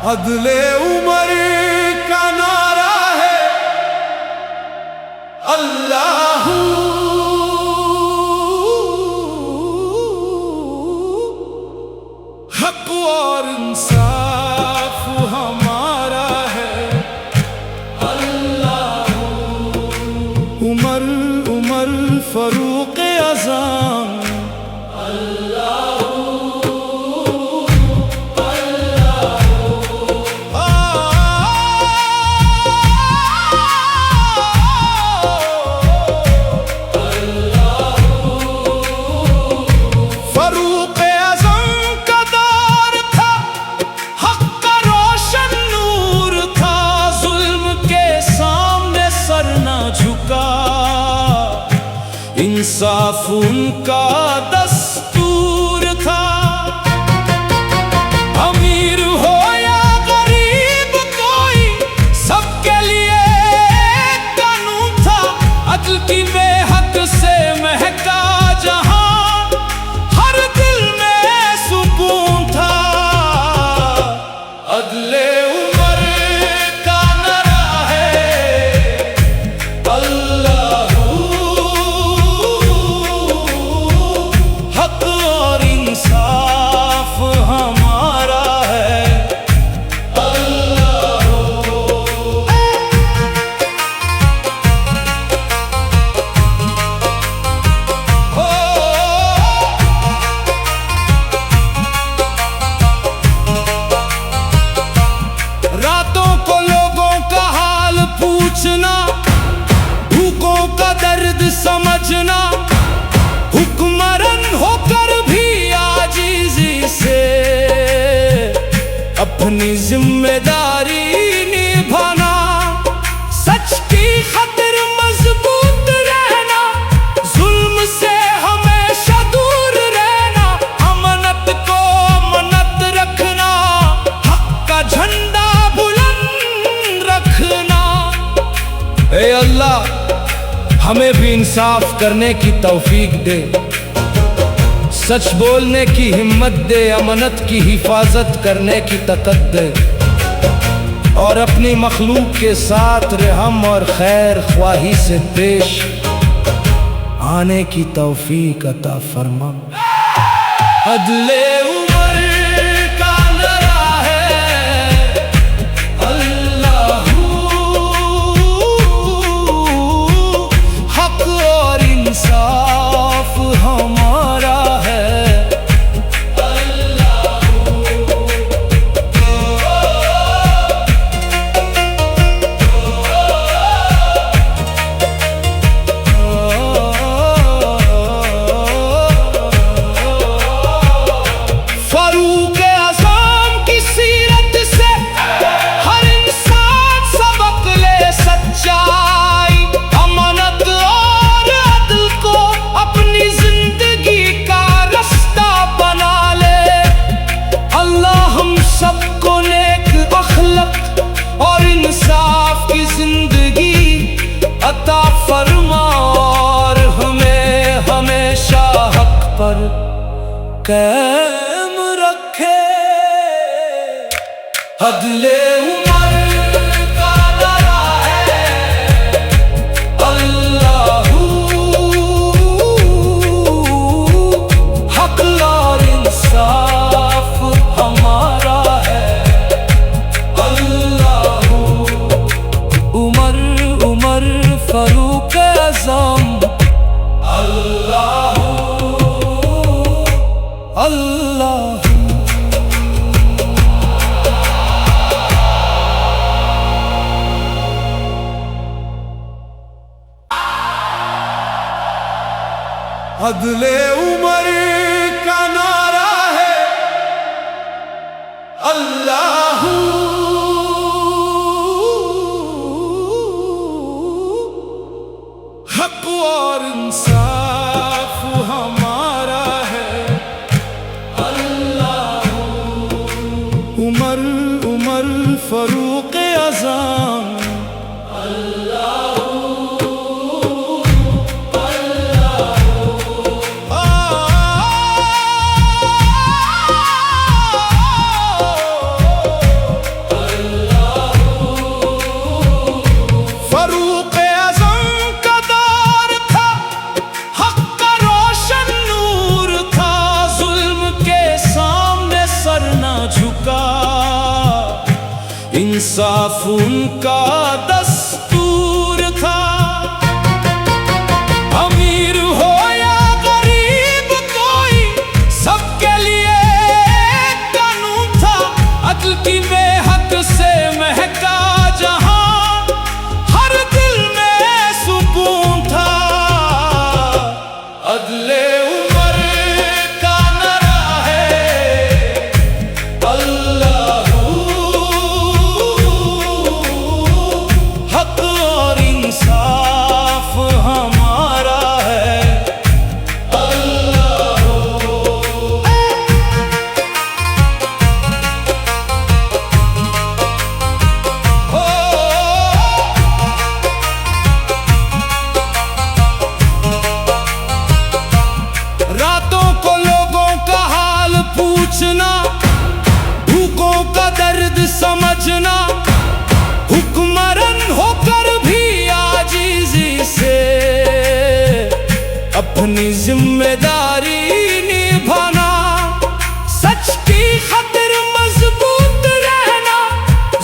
अदले उमर का नारा है अल्लाह। हक और इंसाफ हमारा है अल्लाह। उमर उमर फरूक आज़म इंसाफ उनका दस्तूर था। अमीर हो या गरीब कोई सबके लिए कानून था। अदल की बेहद से महका जहां हर दिल में सुकून था। अदले उमर का नारा है अल्लाह। इंसाफ हमारा है अल्लाह। रातों को लोगों का हाल पूछना, भूखों का दर्द समझना, हुक्मरान होकर भी आजीज़ी से अपनी जिम्मेदारी निभाना। सच की खातिर मजबूत रहना, जुल्म से हमेशा दूर रहना। अमानत को अमानत रखना, हक का झंडा बुलंद रखना। ऐ अल्लाह हमें भी इंसाफ करने की तौफीक दे, सच बोलने की हिम्मत दे, अमानत की हिफाजत करने की ताकत दे, और अपनी मखलूक के साथ रहम और खैर ख्वाही से पेश आने की तौफीक अता फरमा। अदले उमर का नारा है अल्लाह। हक और इंसाफ हमारा है फरूक आज़म की सीरत से हर इंसान सबक ले सच्चाई, अमानत और अदल को अपनी जिंदगी का रास्ता बना ले। अल्लाह हम सबको नेक अखलक और इंसाफ की जिंदगी अता फरमा, और हमें हमेशा हक पर कायम रखे। अदले उमर का नारा है अल्लाह। हक और इंसाफ हमारा है अल्लाह। उमर उमर फरूक आज़म अल्लाह अल्लाह। अदले उमर का नारा है अल्लाह। हक और इंसाफ हमारा है अल्लाह। उमर उमर फरूक आज़म अल्लाह। इंसाफ उनका दस्तूर था। अमीर हो या गरीब कोई सबके लिए कानून था। अदल की बेहद से महका जहां हर दिल में सुकून था। अदले उमर का नारा है अल्लाहू, हक और इंसाफ हमारा है अल्लाहू। रातों को लोगों का हाल पूछना, भूखों का दर्द समझना, हुक्मरान होकर भी आजीज़ी से अपनी जिम्मेदारी निभाना। सच की खातिर मजबूत रहना,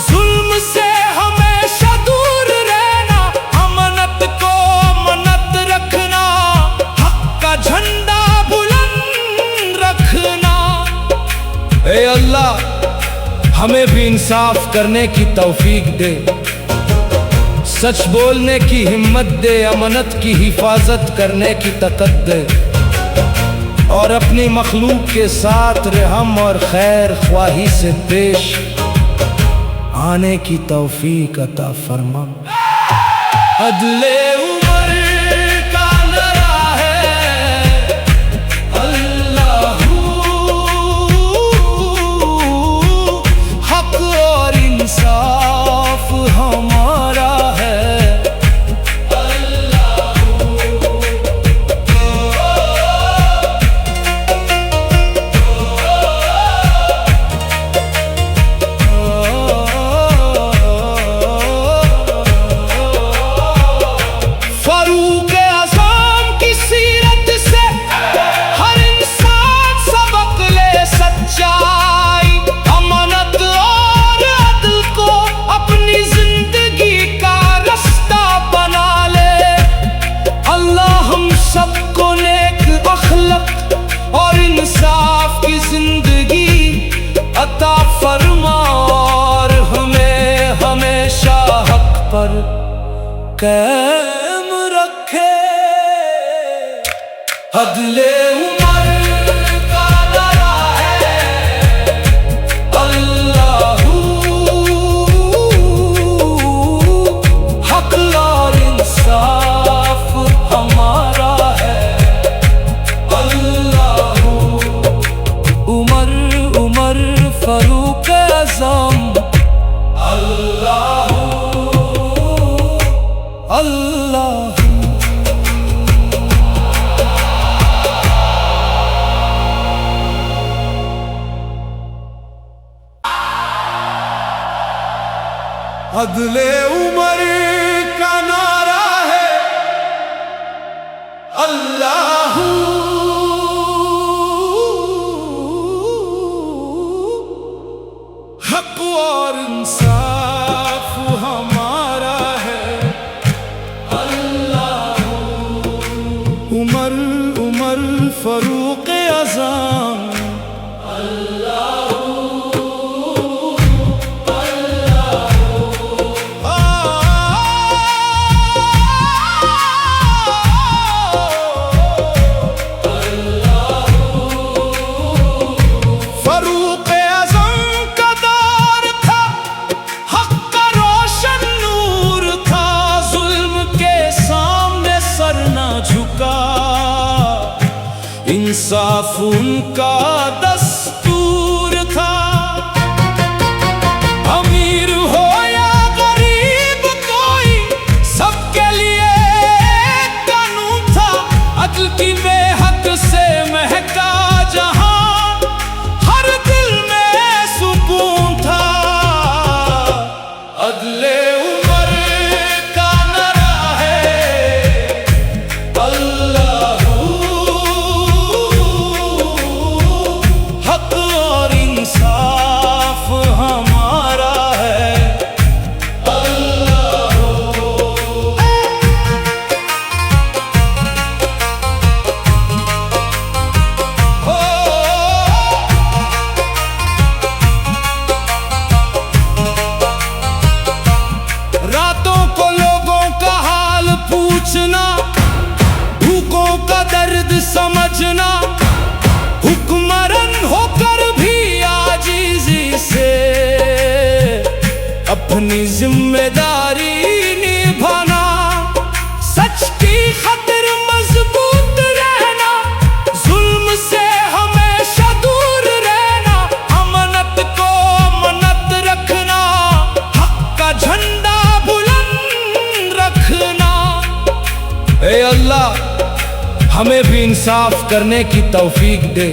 जुल्म से हमेशा दूर रहना, अमानत को अमानत रखना, हक का झंडा बुलंद रखना। ए अल्लाह, हमें भी इंसाफ करने की तौफीक दे, सच बोलने की हिम्मत दे, अमानत की हिफाजत करने की ताकत दे, और अपनी मखलूक के साथ रहम और खैर ख्वाही से पेश आने की तौफीक अता फरमा। अदले उमर का नारा है अल्लाहू, हक और इंसाफ हमारा है फारूक आज़म की सीरत से हर इंसान सबक ले सच्चाई, अमानत और अदल को अपनी जिंदगी का रास्ता बना ले। अल्लाह हम सबको नेक अखलक और इंसाफ की जिंदगी अता फरमा, और हमें हमेशा हक पर कायम रखे। अदले उमर का नारा है अल्लाहू, हक और इंसाफ हमारा है अल्लाहू। उमर उमर फारूक आज़म अल्लाहू अल्लाह। अदले उमर का नारा है अल्लाहू, हक और इंसाफ हमारा है अल्लाहू। उमर उमर फारूक आज़म अल्लाहू अल्लाहू। अपनी जिम्मेदारी निभाना, सच की खातिर मजबूत रहना, जुल्म से हमेशा दूर रहना, अमानत को अमानत रखना, हक का झंडा बुलंद रखना। ए अल्लाह हमें भी इंसाफ करने की तौफीक दे,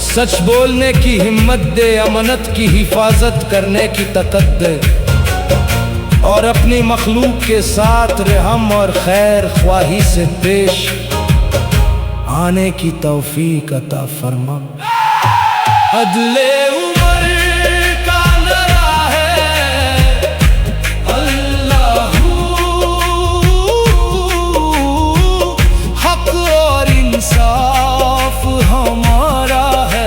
सच बोलने की हिम्मत दे, अमानत की हिफाजत करने की ताकत दे, और अपनी मखलूक के साथ रहम और खैर ख्वाही से पेश आने की तौफीक अता फरमा। अदले उमर का नारा है अल्लाहू, हक और इंसाफ हमारा है।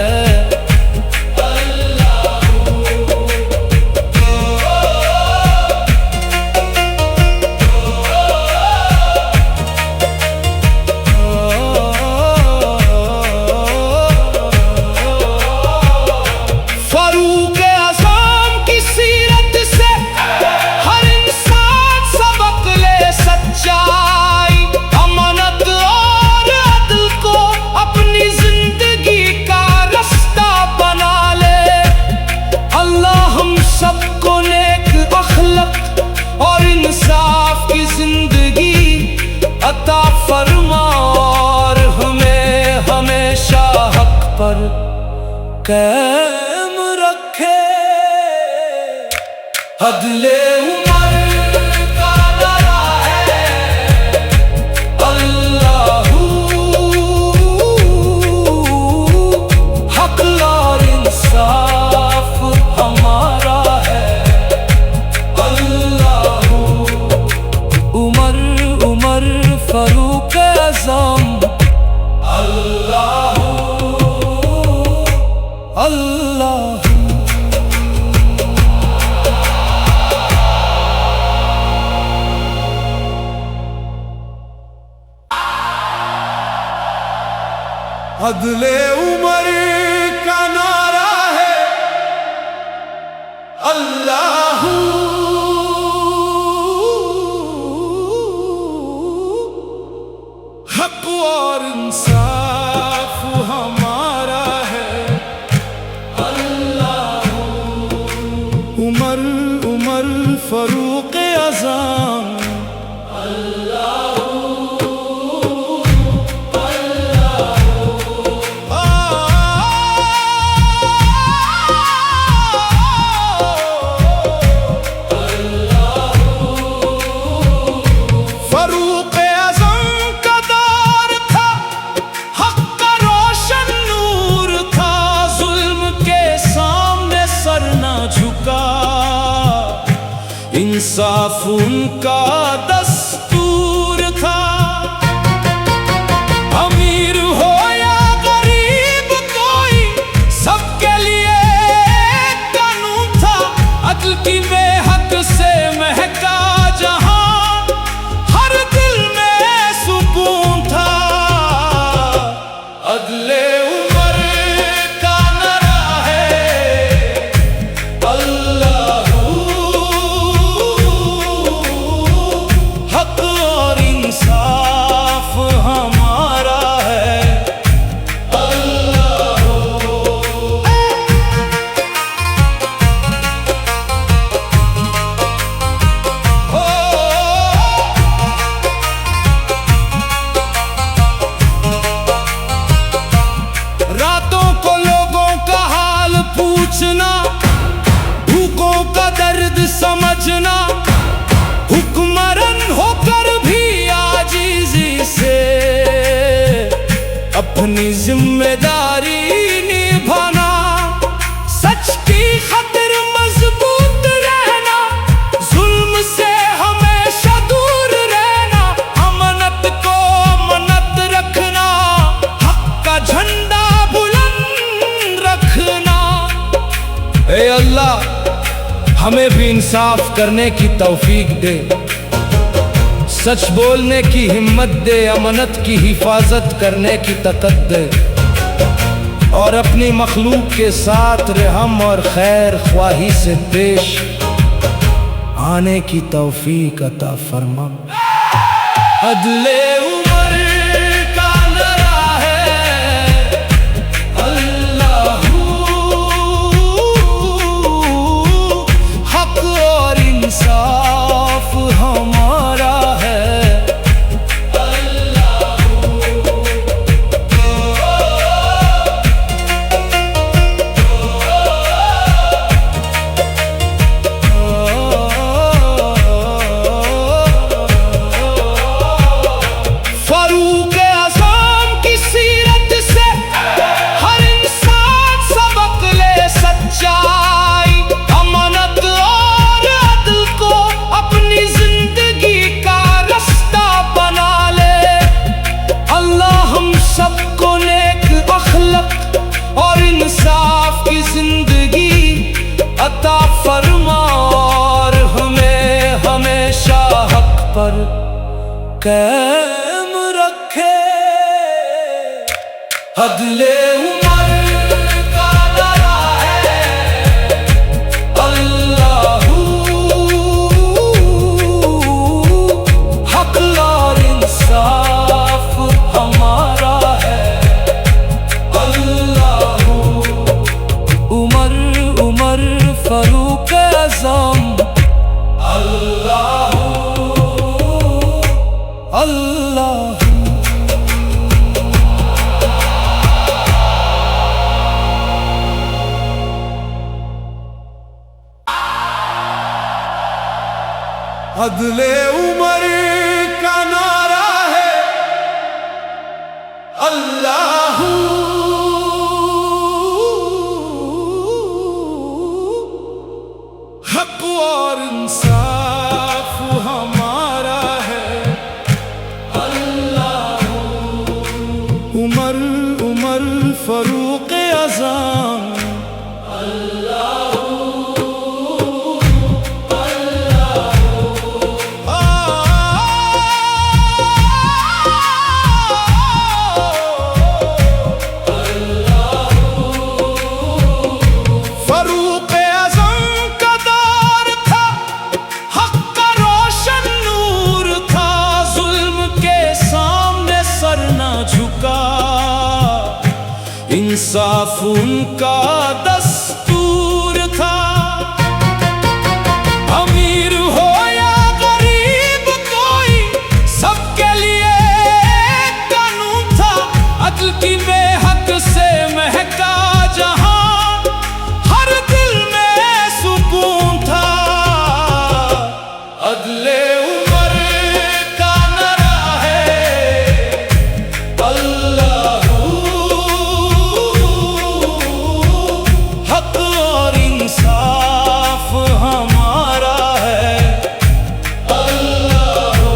सबको नेक अखलक और इंसाफ की जिंदगी अता फरमा, और हमें हमेशा हक पर कायम रखे। अदले उमर का नारा है अल्लाहू, हक और इंसाफ हमारा है। उमर फारूक आज़म अल्लाहू अल्लाहू। अदले उमर का नारा है अल्लाहू, हक और इंसाफ हमारा है। अल्लाहू उमर फारूक आज़म इंसाफ उनका दस्तूर था। अमीर हो या गरीब कोई सबके लिए कानून था, अदल की बेहक से महका जहां हर दिल में सुकून था। अदले उमर का नारा है अल्लाहू, इंसाफ हमारा है। रातों को लोगों का हाल पूछना, भूखों का दर्द समझना, हुक्मरान होकर भी आजीज़ी से अपनी जिम्मेदारी निभाना, सच की खातिर मजबूत रहना, जुल्म से हमेशा दूर रहना, अमानत को अमानत रखना, हक का झंडा बुलंद रखना। ए अल्लाह हमें भी इंसाफ करने की तौफीक दे, सच बोलने की हिम्मत दे, अमानत की हिफाजत करने की ताकत दे, और अपनी मखलूक के साथ रहम और खैर ख्वाही से पेश आने की तौफीक अता फरमा। अदले उमर का नारा है अल्लाहू, हक और इंसाफ हमारा है अता फरमा और हमें हमेशा हक पर कायम रखे। अदले उमर का नारा है अल्लाहू, हक और इंसाफ हमारा है अल्लाहू। उमर उमर फारूक आज़म अल्लाहू अल्लाहू। अदले उमर का नारा है अल्लाहू, हक और इंसाफ हमारा है अल्लाहू। उमर उमर फारूक आज़म अल्लाहू इंसाफ उनका दस्तूर था। अमीर हो या गरीब कोई सबके लिए कानून था। अदल की बेहक से महका जहां हर दिल में सुकून था। अदले उमर का नारा है अल्लाहू, हक और इंसाफ हमारा है अल्लाहू।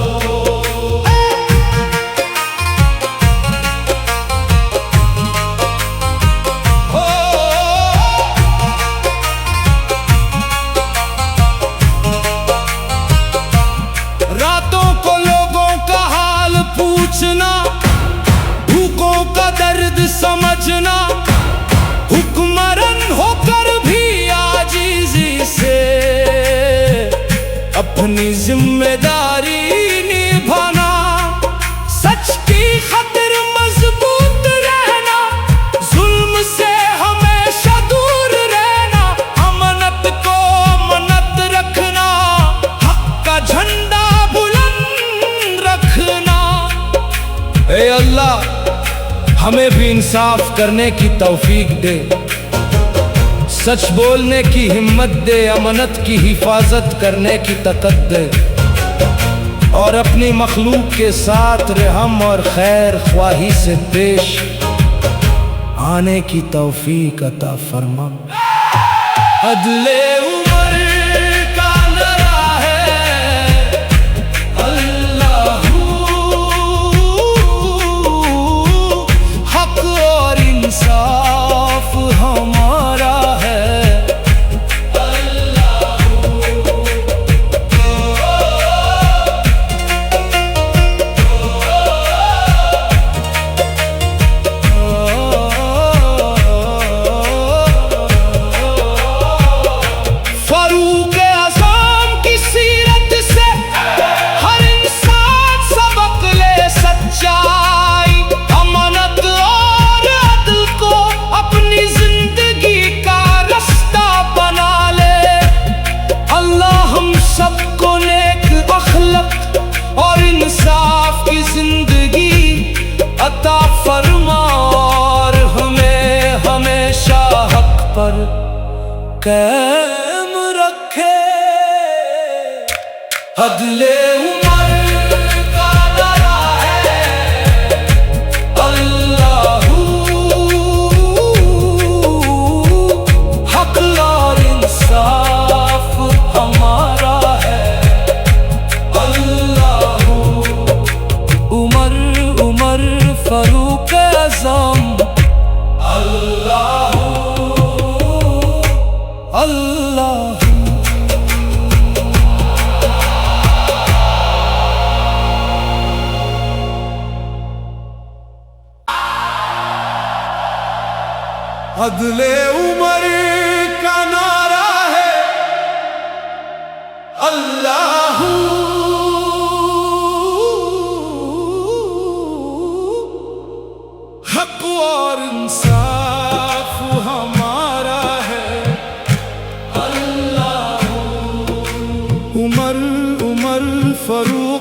रातों को लोगों का हाल पूछना, भूखों का दर्द समझना, हुक्मरान होकर भी आजीज़ी से अपनी जिम्मेदारी निभाना। सच की खातिर मजबूत रहना, जुल्म से हमेशा दूर रहना, अमानत को अमानत रखना, हक का झंडा बुलंद रखना। ए अल्लाह, हमें भी इंसाफ करने की तौफीक दे, सच बोलने की हिम्मत दे, अमानत की हिफाजत करने की ताकत दे, और अपनी मखलूक के साथ रहम और खैर ख्वाही से पेश आने की तौफीक अता फरमा। अदले उमर का नारा है अल्लाहू, हक और इंसाफ हमारा है पर कायम रखे। अदले उमर का नारा है अल्लाहू, हक और इंसाफ हमारा है अल्लाहू। उमर उमर फारूक आज़म अल्लाहू अल्लाहू। अदले उमर का नारा है अल्लाहू, हक और इंसाफ हमारा है अल्लाहू। उमर उमर फारूक